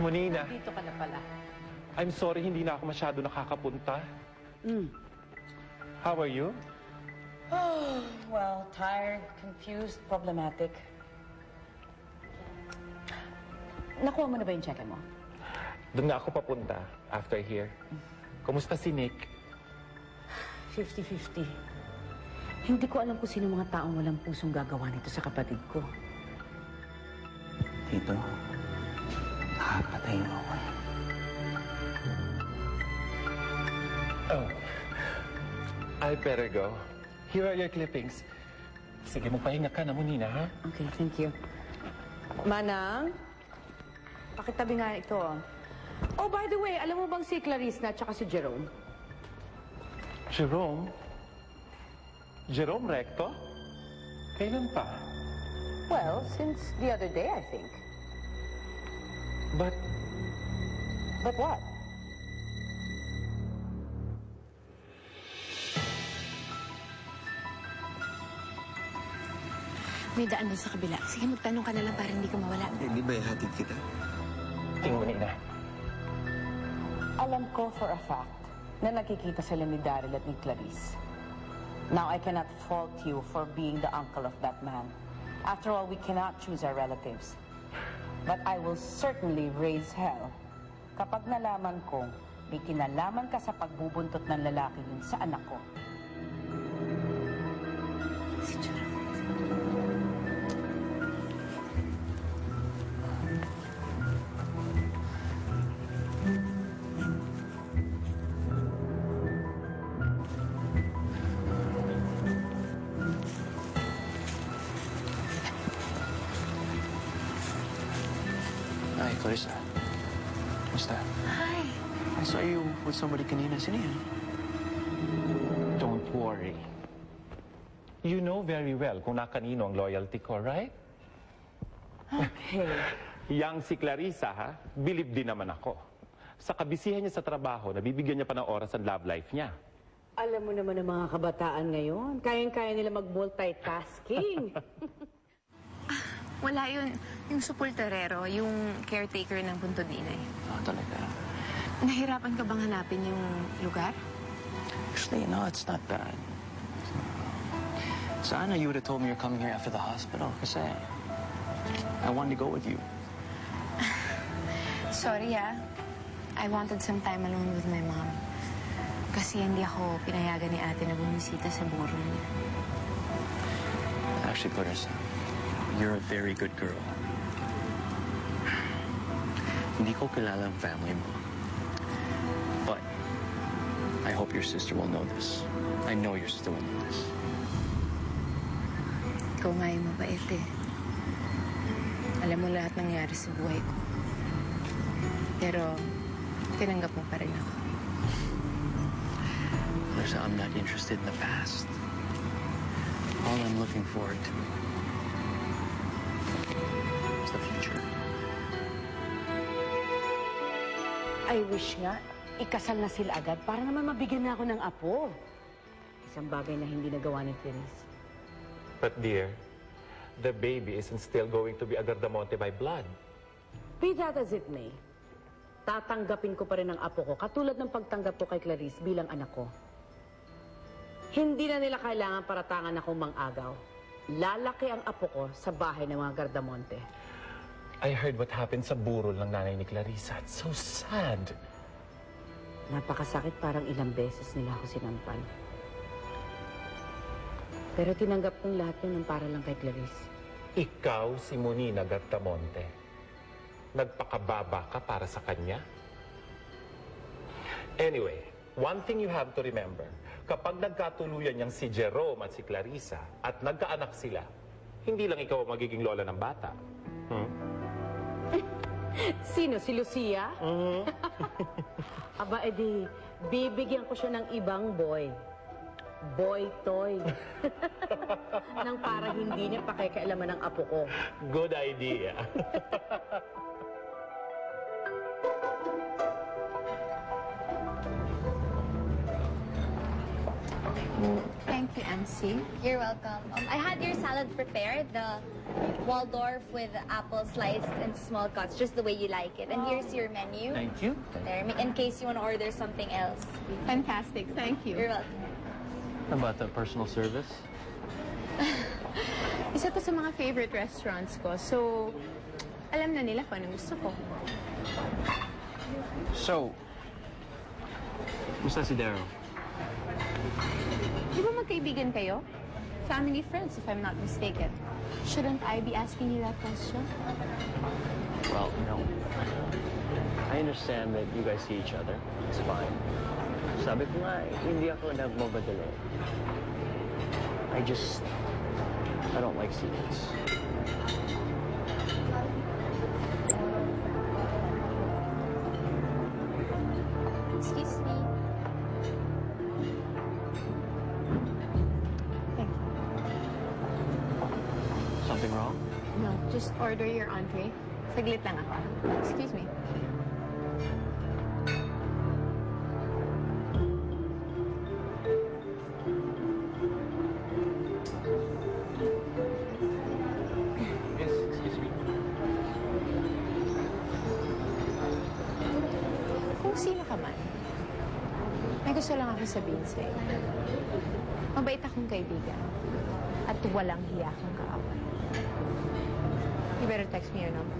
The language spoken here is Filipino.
Monina, Dito ka na pala. I'm sorry hindi na ako masyado nakakapunta. How are you? Oh, well, tired, confused, problematic. Nakuha mo na ba yung check mo? Doon na ako papunta after here. Kumusta si Nick? 50-50. Hindi ko alam kung sino mga taong walang pusong gagawa nito sa kapatid ko. Tito, nakakatay mo ako eh. Oh, I better go. Here are your clippings. Sige, magpahinga ka na, Monina, ha? Okay, thank you. Manang, pakitabi nga ito. Oh, by the way, alam mo bang si Clarice na at saka si Jerome? Jerome? Jerome Recto? Kailan pa? Well, since the other day, I think. But But what? May daan doon sa kabila. Sige, magtanong ka na lang para hindi ka mawala. Eh, di ba ihatid kita? Ting Monina. Alam ko for a fact na nakikita sila ni Daryl at ni Clarice. Now, I cannot fault you for being the uncle of that man. After all, we cannot choose our relatives. But I will certainly raise hell kapag nalaman kong may kinalaman ka sa pagbubuntot ng lalaki yun sa anak ko. Si Jerome. Hi, Clarissa. Kamusta? Hi. I saw you with somebody kanina. Sino yan? Don't worry. You know very well kung na kanino ang loyalty ko, right? Okay. Yang si Clarissa, ha? Believe din naman ako. Sa kabisihan niya sa trabaho, nabibigyan niya pa ng oras ang love life niya. Alam mo naman ang mga kabataan ngayon, kayang-kaya nila mag-multitasking. Wala yun. Yung supulterero, yung caretaker ng Puntod Ninay. Oh, talaga. Nahirapan ka bang hanapin yung lugar? Actually, no, it's not bad. Sana you would have told me you're coming here after the hospital kasi I wanted to go with you. Sorry, I wanted some time alone with my mom. Kasi hindi ako pinayagan ni ate na bumisita sa burol niya. Actually, Clarissa, you're a very good girl. Hindi ko kilala ang family mo. But I hope your sister will know this. I know your sister will know this. Ikaw nga yung mabait eh. Alam mo lahat nangyari sa buhay ko. Pero tinanggap mo pa rin ako. Clarissa, I'm not interested in the past. All I'm looking forward to is the future. I wish nga, ikasal na sila agad para naman mabigyan na ako ng apo. Isang bagay na hindi nagawa ni Clarice. But dear, the baby isn't still going to be Agardamonte by blood. Be that as it may, tatanggapin ko pa rin ang apo ko katulad ng pagtanggap ko kay Clarice bilang anak ko. Hindi na nila kailangan paratangan akong mang-agaw. Lalaki ang apo ko sa bahay ng mga Gardamonte. I heard what happened sa burol ng nanay ni Clarissa. It's so sad. Napakasakit, parang ilang beses nila ako sinampan. Pero tinanggap kong lahat yun ng para lang kay Clarice. Ikaw si Monina Gardamonte. Nagpakababa ka para sa kanya? Anyway, one thing you have to remember, kapag nagkatuluyan niyang si Jerome at si Clarissa at nagkaanak sila, hindi lang ikaw ang magiging lola ng bata. Sino? Si Lucia? Aba, edi, bibigyan ko siya ng ibang boy. Boy toy. Nang parang hindi niya pakikialaman ng apo ko. Good idea. Ay, Thank you, MC. You're welcome. I had your salad prepared, the Waldorf with apple sliced in small cuts, just the way you like it. And here's your menu. Thank you. There, in case you want to order something else. Fantastic. Thank you. You're welcome. How about the personal service? Isa to sa mga favorite restaurants ko. So, alam na nila kung anong gusto ko. So, musta si Daryl? Di ba magkaibigan kayo? Family friends, if I'm not mistaken. Shouldn't I be asking you that question? Well, I understand that you guys see each other. It's fine. Sabi ko nga, hindi ako nagmamadali. I don't like secrets. Excuse me. Thank you. Something wrong? No, just order your entree. Saglit lang ako. Excuse me. Yes, excuse me. Kung sino ka man, may gusto lang ako sabihin sa'yo. Mabait akong kaibigan at walang hiya akong kaaway. You better text me your number.